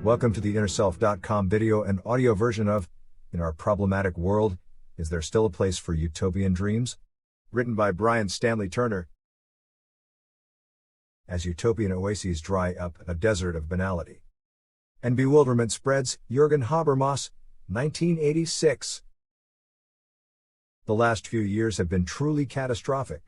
Welcome to the InnerSelf.com video and audio version of In Our Problematic World, Is There Still a Place for Utopian Dreams? Written by Bryan Stanley Turner. As utopian oases dry up in a desert of banality and bewilderment spreads, Jürgen Habermas, 1986. The last few years have been truly catastrophic.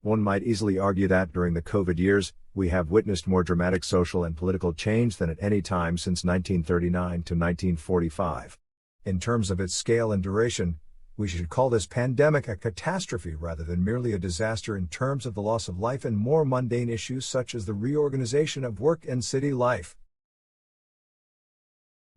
One might easily argue that during the COVID years, we have witnessed more dramatic social and political change than at any time since 1939 to 1945. In terms of its scale and duration, we should call this pandemic a catastrophe rather than merely a disaster in terms of the loss of life and more mundane issues such as the reorganization of work and city life.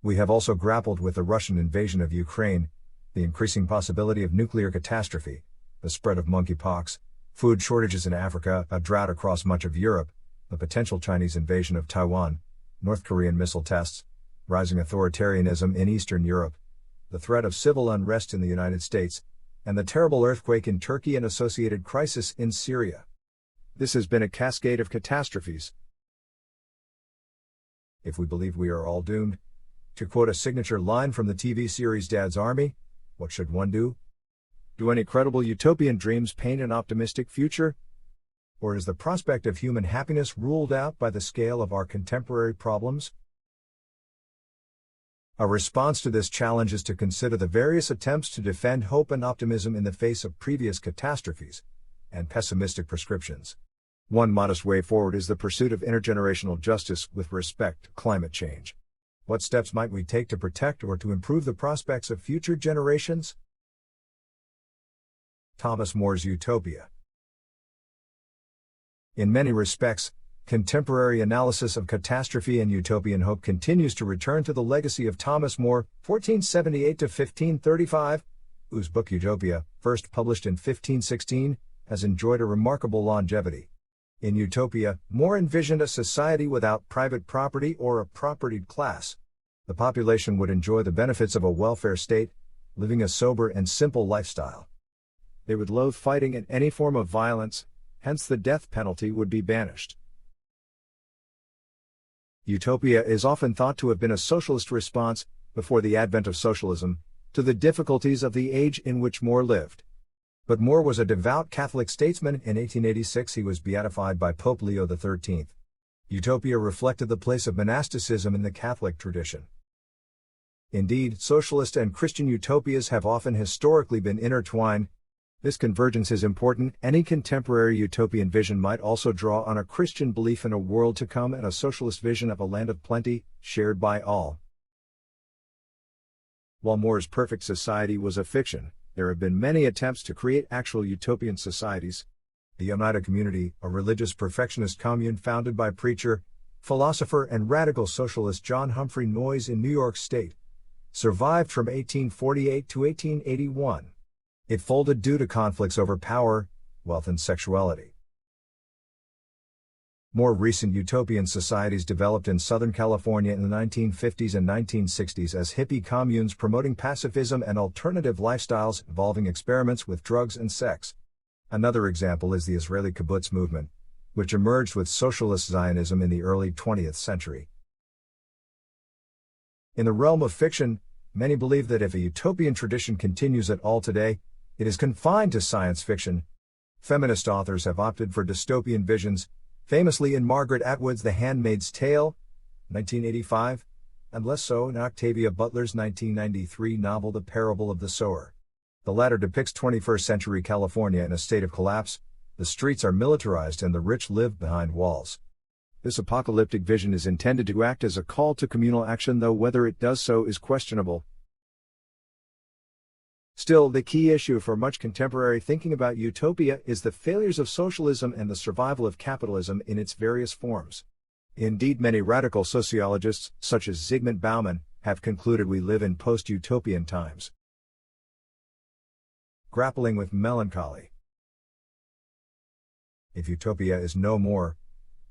We have also grappled with the Russian invasion of Ukraine, the increasing possibility of nuclear catastrophe, the spread of monkey-pox, food shortages in Africa, a drought across much of Europe, the potential Chinese invasion of Taiwan, North Korean missile tests, rising authoritarianism in Eastern Europe, the threat of civil unrest in the United States, and the terrible earthquake in Turkey and associated crisis in Syria. This has been a cascade of catastrophes. If we believe we are all doomed, to quote a signature line from the TV series Dad's Army, what should one do? Do any credible utopian dreams paint an optimistic future? Or is the prospect of human happiness ruled out by the scale of our contemporary problems? A response to this challenge is to consider the various attempts to defend hope and optimism in the face of previous catastrophes and pessimistic prescriptions. One modest way forward is the pursuit of intergenerational justice with respect to climate change. What steps might we take to protect or to improve the prospects of future generations? Thomas More's Utopia. In many respects, contemporary analysis of catastrophe and utopian hope continues to return to the legacy of Thomas More, 1478 to 1535, whose book Utopia, first published in 1516, has enjoyed a remarkable longevity. In Utopia, More envisioned a society without private property or a propertied class. The population would enjoy the benefits of a welfare state, living a sober and simple lifestyle. They would loathe fighting and any form of violence, hence the death penalty would be banished. Utopia is often thought to have been a socialist response, before the advent of socialism, to the difficulties of the age in which More lived. But More was a devout Catholic statesman. In 1886 he was beatified by Pope Leo XIII. Utopia reflected the place of monasticism in the Catholic tradition. Indeed, socialist and Christian utopias have often historically been intertwined. This convergence is important. Any contemporary utopian vision might also draw on a Christian belief in a world to come and a socialist vision of a land of plenty, shared by all. While More's perfect society was a fiction, there have been many attempts to create actual utopian societies. The Oneida Community, a religious perfectionist commune founded by preacher, philosopher and radical socialist John Humphrey Noyes in New York State, survived from 1848 to 1881. It folded due to conflicts over power, wealth and sexuality. More recent utopian societies developed in Southern California in the 1950s and 1960s as hippie communes promoting pacifism and alternative lifestyles involving experiments with drugs and sex. Another example is the Israeli kibbutz movement, which emerged with socialist Zionism in the early 20th century. In the realm of fiction, many believe that if a utopian tradition continues at all today, it is confined to science fiction. Feminist authors have opted for dystopian visions, famously in Margaret Atwood's The Handmaid's Tale, 1985, and less so in Octavia Butler's 1993 novel The Parable of the Sower. The latter depicts 21st century California in a state of collapse. The streets are militarized and the rich live behind walls. This apocalyptic vision is intended to act as a call to communal action, though whether it does so is questionable. Still, the key issue for much contemporary thinking about utopia is the failures of socialism and the survival of capitalism in its various forms. Indeed, many radical sociologists, such as Zygmunt Bauman, have concluded we live in post-utopian times. Grappling with melancholy. If utopia is no more,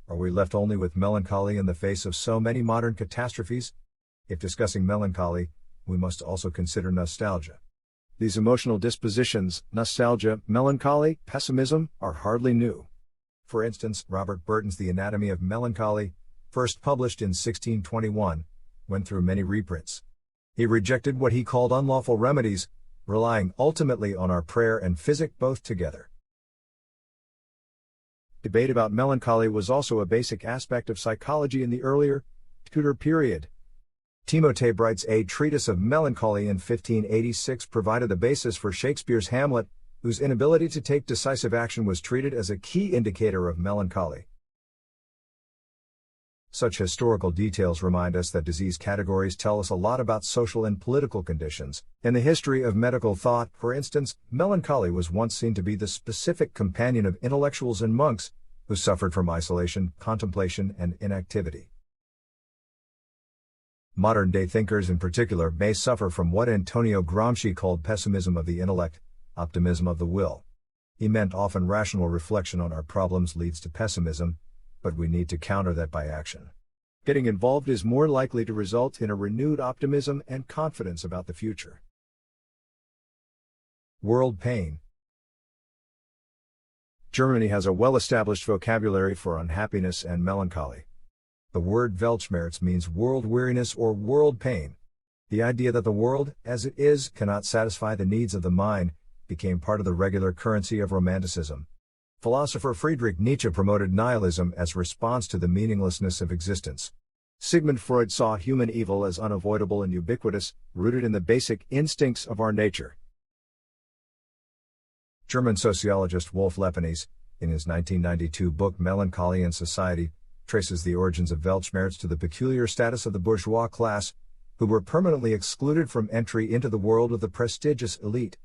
are we left only with melancholy in the face of so many modern catastrophes? If discussing melancholy, we must also consider nostalgia. These emotional dispositions, nostalgia, melancholy, pessimism, are hardly new. For instance, Robert Burton's The Anatomy of Melancholy, first published in 1621, went through many reprints. He rejected what he called unlawful remedies, relying ultimately on our prayer and physic both together. Debate about melancholy was also a basic aspect of psychology in the earlier Tudor period. Timothy Bright's A Treatise of Melancholy in 1586 provided the basis for Shakespeare's Hamlet, whose inability to take decisive action was treated as a key indicator of melancholy. Such historical details remind us that disease categories tell us a lot about social and political conditions. In the history of medical thought, for instance, melancholy was once seen to be the specific companion of intellectuals and monks, who suffered from isolation, contemplation, and inactivity. Modern-day thinkers in particular may suffer from what Antonio Gramsci called pessimism of the intellect, optimism of the will. He meant often rational reflection on our problems leads to pessimism, but we need to counter that by action. Getting involved is more likely to result in a renewed optimism and confidence about the future. World pain. Germany has a well-established vocabulary for unhappiness and melancholy. The word Weltschmerz means world weariness or world pain. The idea that the world, as it is, cannot satisfy the needs of the mind, became part of the regular currency of Romanticism. Philosopher Friedrich Nietzsche promoted nihilism as response to the meaninglessness of existence. Sigmund Freud saw human evil as unavoidable and ubiquitous, rooted in the basic instincts of our nature. German sociologist Wolf Lepenies, in his 1992 book Melancholy and Society, traces the origins of Weltschmerz to the peculiar status of the bourgeois class, who were permanently excluded from entry into the world of the prestigious elite.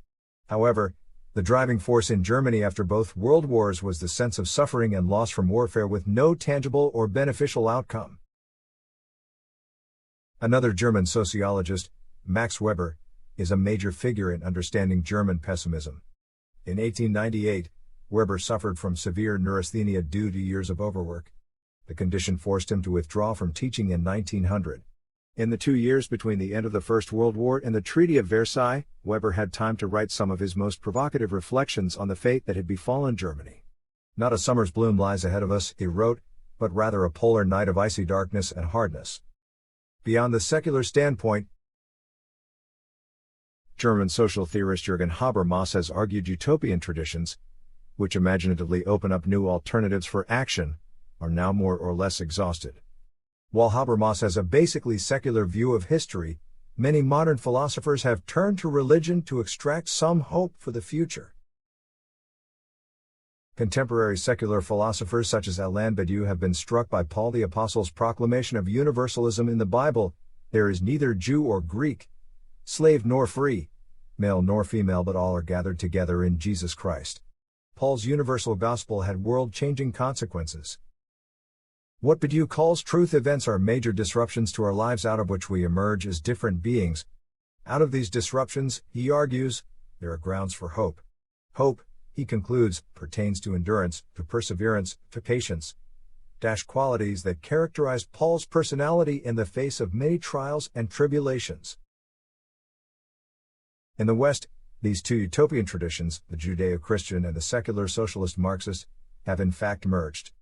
However, the driving force in Germany after both world wars was the sense of suffering and loss from warfare with no tangible or beneficial outcome. Another German sociologist, Max Weber, is a major figure in understanding German pessimism. In 1898, Weber suffered from severe neurasthenia due to years of overwork. The condition forced him to withdraw from teaching in 1900. In the 2 years between the end of the First World War and the Treaty of Versailles, Weber had time to write some of his most provocative reflections on the fate that had befallen Germany. Not a summer's bloom lies ahead of us, he wrote, but rather a polar night of icy darkness and hardness. Beyond the secular standpoint, German social theorist Jürgen Habermas has argued utopian traditions, which imaginatively open up new alternatives for action, are now more or less exhausted. While Habermas has a basically secular view of history, many modern philosophers have turned to religion to extract some hope for the future. Contemporary secular philosophers such as Alain Badiou have been struck by Paul the Apostle's proclamation of universalism in the Bible: there is neither Jew or Greek, slave nor free, male nor female, but all are gathered together in Jesus Christ. Paul's universal gospel had world-changing consequences. What Badiou calls truth events are major disruptions to our lives out of which we emerge as different beings. Out of these disruptions, he argues, there are grounds for hope. Hope, he concludes, pertains to endurance, to perseverance, to patience. Qualities that characterize Paul's personality in the face of many trials and tribulations. In the West, these two utopian traditions, the Judeo-Christian and the secular socialist Marxist, have in fact merged.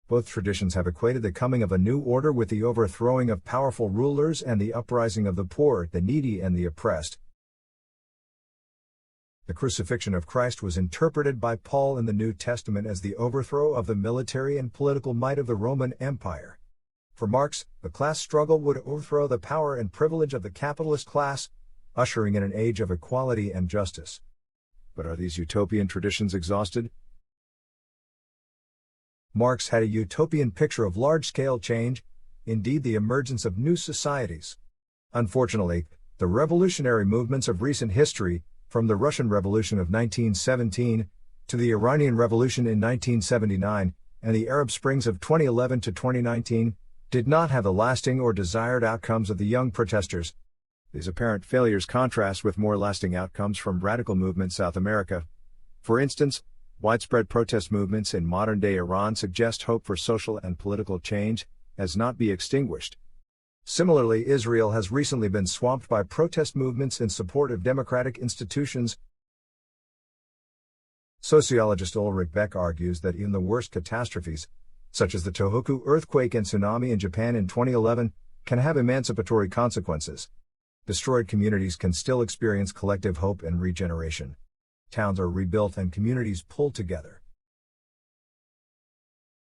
Both traditions have equated the coming of a new order with the overthrowing of powerful rulers and the uprising of the poor, the needy and the oppressed. The crucifixion of Christ was interpreted by Paul in the New Testament as the overthrow of the military and political might of the Roman Empire. For Marx, the class struggle would overthrow the power and privilege of the capitalist class, ushering in an age of equality and justice. But are these utopian traditions exhausted? Marx had a utopian picture of large-scale change, indeed the emergence of new societies. Unfortunately, the revolutionary movements of recent history, from the Russian Revolution of 1917 to the Iranian Revolution in 1979 and the Arab Springs of 2011 to 2019, did not have the lasting or desired outcomes of the young protesters. These apparent failures contrast with more lasting outcomes from radical movements in South America. For instance, widespread protest movements in modern-day Iran suggest hope for social and political change, as not be extinguished. Similarly, Israel has recently been swamped by protest movements in support of democratic institutions. Sociologist Ulrich Beck argues that even the worst catastrophes, such as the Tohoku earthquake and tsunami in Japan in 2011, can have emancipatory consequences. Destroyed communities can still experience collective hope and regeneration. Towns are rebuilt and communities pull together.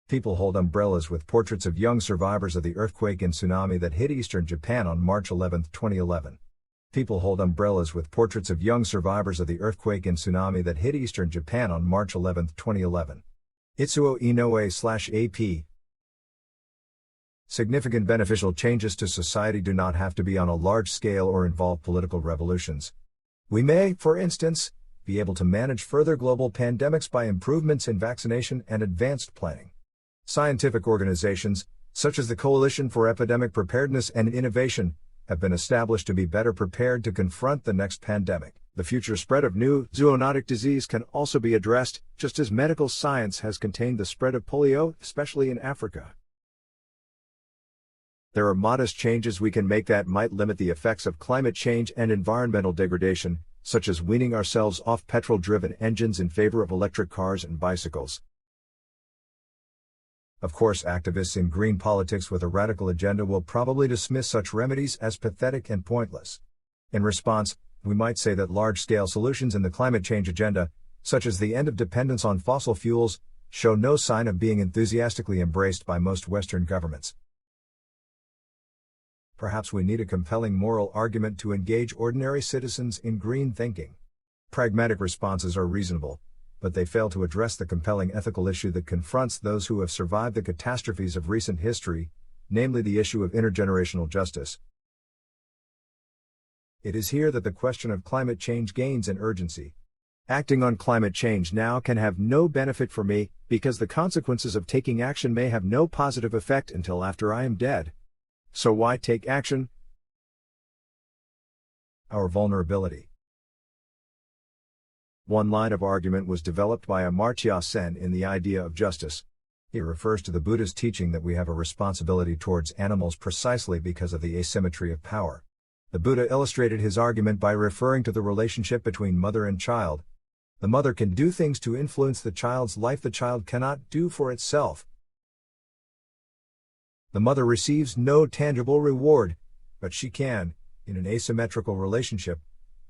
People hold umbrellas with portraits of young survivors of the earthquake and tsunami that hit eastern Japan on March 11, 2011. People hold umbrellas with portraits of young survivors of the earthquake and tsunami that hit eastern Japan on March 11, 2011. Itsuo Inoue/AP. Significant beneficial changes to society do not have to be on a large scale or involve political revolutions. We may, for instance, be able to manage further global pandemics by improvements in vaccination and advanced planning. Scientific organizations, such as the Coalition for Epidemic Preparedness and Innovation, have been established to be better prepared to confront the next pandemic. The future spread of new zoonotic disease can also be addressed, just as medical science has contained the spread of polio, especially in Africa. There are modest changes we can make that might limit the effects of climate change and environmental degradation, such as weaning ourselves off petrol-driven engines in favor of electric cars and bicycles. Of course, activists in green politics with a radical agenda will probably dismiss such remedies as pathetic and pointless. In response, we might say that large-scale solutions in the climate change agenda, such as the end of dependence on fossil fuels, show no sign of being enthusiastically embraced by most Western governments. Perhaps we need a compelling moral argument to engage ordinary citizens in green thinking. Pragmatic responses are reasonable, but they fail to address the compelling ethical issue that confronts those who have survived the catastrophes of recent history, namely the issue of intergenerational justice. It is here that the question of climate change gains in urgency. Acting on climate change now can have no benefit for me, because the consequences of taking action may have no positive effect until after I am dead. So why take action? Our vulnerability. One line of argument was developed by Amartya Sen in The Idea of Justice. He refers to the Buddha's teaching that we have a responsibility towards animals precisely because of the asymmetry of power. The Buddha illustrated his argument by referring to the relationship between mother and child. The mother can do things to influence the child's life the child cannot do for itself. The mother receives no tangible reward, but she can, in an asymmetrical relationship,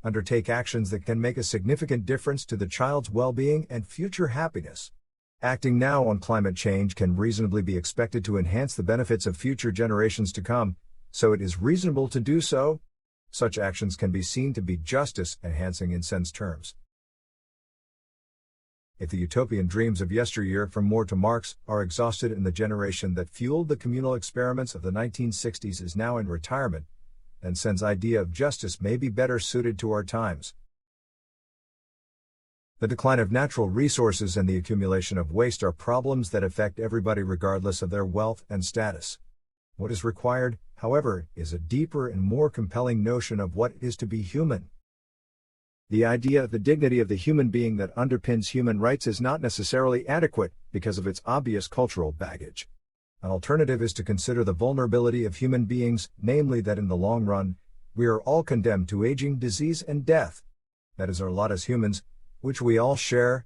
undertake actions that can make a significant difference to the child's well-being and future happiness. Acting now on climate change can reasonably be expected to enhance the benefits of future generations to come, so it is reasonable to do so. Such actions can be seen to be justice-enhancing in sense terms. If the utopian dreams of yesteryear from Moore to Marx are exhausted and the generation that fueled the communal experiments of the 1960s is now in retirement, then Sen's idea of justice may be better suited to our times. The decline of natural resources and the accumulation of waste are problems that affect everybody regardless of their wealth and status. What is required, however, is a deeper and more compelling notion of what it is to be human. The idea of the dignity of the human being that underpins human rights is not necessarily adequate because of its obvious cultural baggage. An alternative is to consider the vulnerability of human beings, namely that in the long run, we are all condemned to aging, disease, and death. That is our lot as humans, which we all share.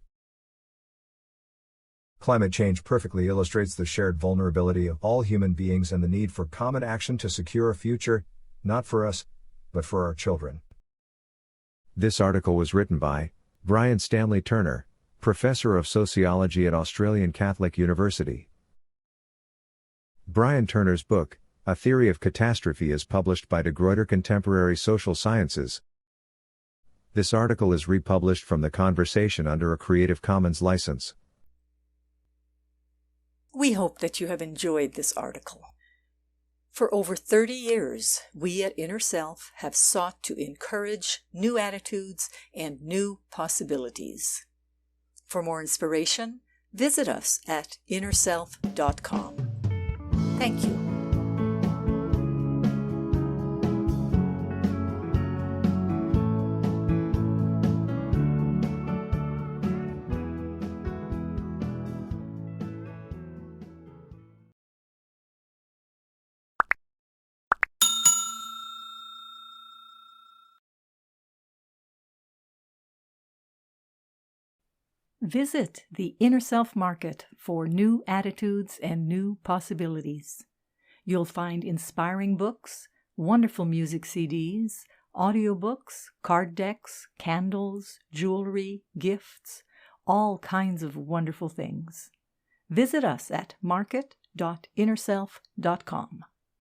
Climate change perfectly illustrates the shared vulnerability of all human beings and the need for common action to secure a future, not for us, but for our children. This article was written by Bryan Stanley Turner, Professor of Sociology at Australian Catholic University. Bryan Turner's book, A Theory of Catastrophe, is published by De Gruyter Contemporary Social Sciences. This article is republished from The Conversation under a Creative Commons license. We hope that you have enjoyed this article. For over 30 years, we at Inner Self have sought to encourage new attitudes and new possibilities. For more inspiration, visit us at innerself.com. Thank you. Visit the Inner Self Market for new attitudes and new possibilities. You'll find inspiring books, wonderful music CDs, audiobooks, card decks, candles, jewelry, gifts, all kinds of wonderful things. Visit us at market.innerself.com.